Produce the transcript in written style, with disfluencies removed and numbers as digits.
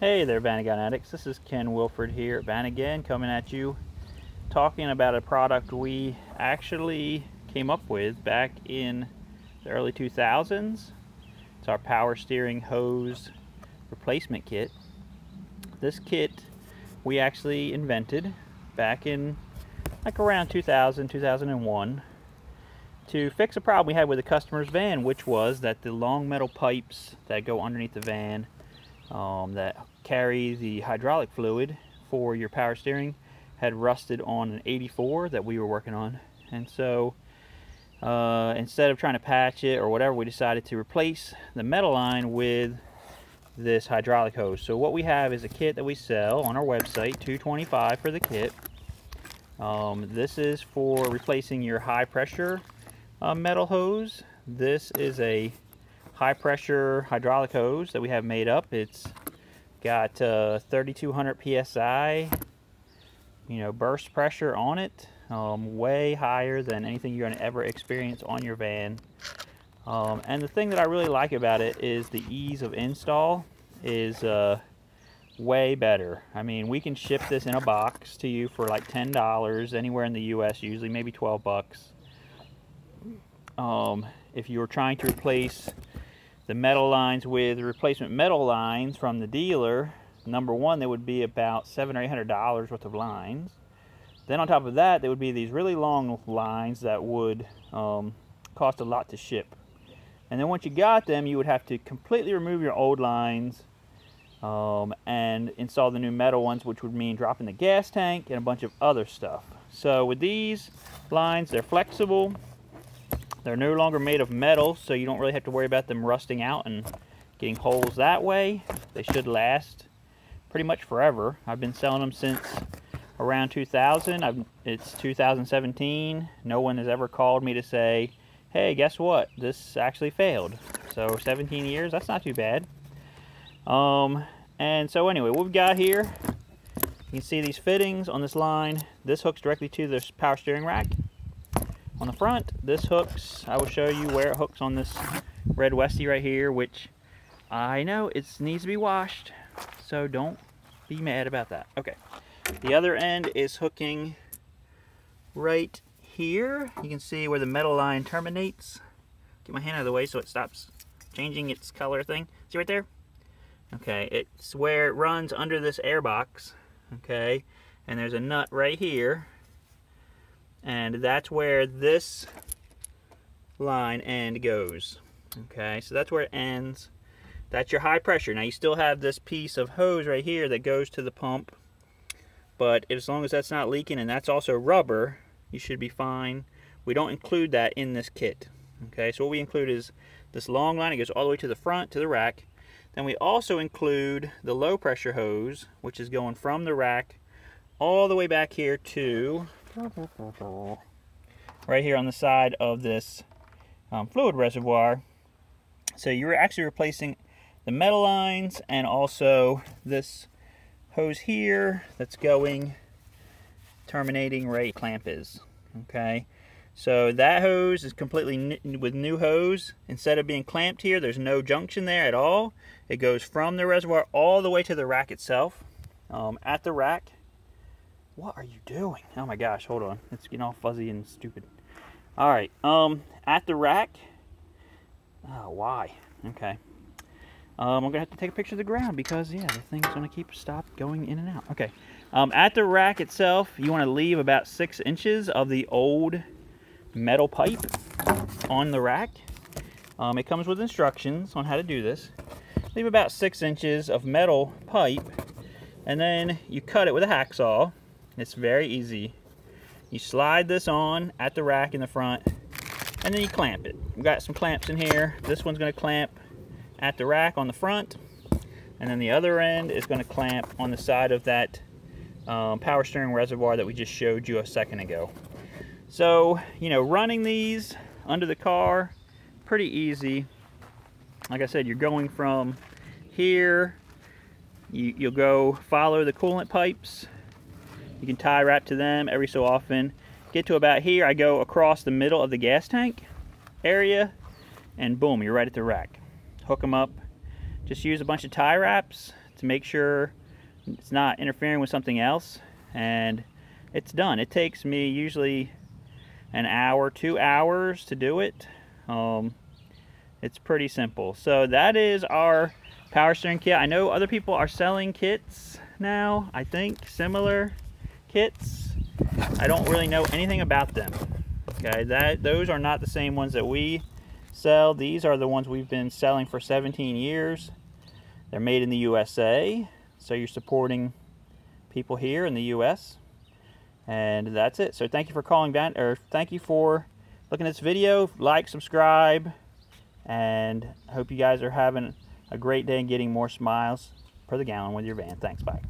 Hey there, Vanagon addicts. This is Ken Wilford here at Vanagon, coming at you talking about a product we actually came up with back in the early 2000s. It's our power steering hose replacement kit. This kit we actually invented back in like around 2000, 2001 to fix a problem we had with a customer's van, which was that the long metal pipes that go underneath the van that carry the hydraulic fluid for your power steering had rusted on an 84 that we were working on. And so instead of trying to patch it or whatever, we decided to replace the metal line with this hydraulic hose. So what we have is a kit that we sell on our website, $225 for the kit. This is for replacing your high pressure metal hose. This is a high pressure hydraulic hose that we have made up. It's got 3200 psi burst pressure on it, way higher than anything you're going to ever experience on your van. And the thing that I really like about it is the ease of install is way better. I mean, we can ship this in a box to you for like $10 anywhere in the US, usually maybe 12 bucks. If you were trying to replace the metal lines with replacement metal lines from the dealer, number one, there would be about $700 or $800 worth of lines. Then on top of that, there would be these really long lines that would cost a lot to ship. And then once you got them, you would have to completely remove your old lines and install the new metal ones, which would mean dropping the gas tank and a bunch of other stuff. So with these lines, they're flexible. They're no longer made of metal, so you don't really have to worry about them rusting out and getting holes that way. They should last pretty much forever. I've been selling them since around 2000. It's 2017. No one has ever called me to say, hey, guess what? This actually failed. So 17 years, that's not too bad. And so anyway, what we've got here, you can see these fittings on this line. This hooks directly to the power steering rack. On the front, this hooks, I will show you where it hooks on this red Westie right here, which I know it needs to be washed, so don't be mad about that. Okay, the other end is hooking right here. You can see where the metal line terminates. Get my hand out of the way so it stops changing its color thing. See right there? Okay, it's where it runs under this air box, okay? And there's a nut right here. And that's where this line end goes. Okay, so that's where it ends. That's your high pressure. Now you still have this piece of hose right here that goes to the pump, but as long as that's not leaking and that's also rubber, you should be fine. We don't include that in this kit. Okay, so what we include is this long line. It goes all the way to the front, to the rack. Then we also include the low pressure hose, which is going from the rack all the way back here to right here on the side of this fluid reservoir. So you're actually replacing the metal lines and also this hose here that's going, terminating right where the clamp is. Okay, so that hose is completely with new hose. Instead of being clamped here, there's no junction there at all. It goes from the reservoir all the way to the rack itself. At the rack, what are you doing? Oh my gosh, hold on. It's getting all fuzzy and stupid. All right, at the rack. Oh, why? Okay. I'm gonna have to take a picture of the ground because, yeah, the thing's gonna stop going in and out. Okay. At the rack itself, you wanna leave about 6 inches of the old metal pipe on the rack. It comes with instructions on how to do this. Leave about 6 inches of metal pipe, and then you cut it with a hacksaw. It's very easy. You slide this on at the rack in the front, and then you clamp it. We've got some clamps in here. This one's going to clamp at the rack on the front, and then the other end is going to clamp on the side of that power steering reservoir that we just showed you a second ago. So, running these under the car, pretty easy. Like I said, you're going from here, you'll go follow the coolant pipes. You can tie wrap to them every so often. Get to about here, I go across the middle of the gas tank area, and boom, you're right at the rack. Hook them up. Just use a bunch of tie wraps to make sure it's not interfering with something else, and it's done. It takes me usually an hour, 2 hours to do it. It's pretty simple. So that is our power steering kit. I know other people are selling kits now, I think, similar kits. I don't really know anything about them. Okay, those are not the same ones that we sell. These are the ones we've been selling for 17 years. They're made in the USA, so you're supporting people here in the US. And that's it. So thank you for calling back, or thank you for looking at this video. Like, subscribe, and I hope you guys are having a great day and getting more smiles per the gallon with your van. Thanks, bye.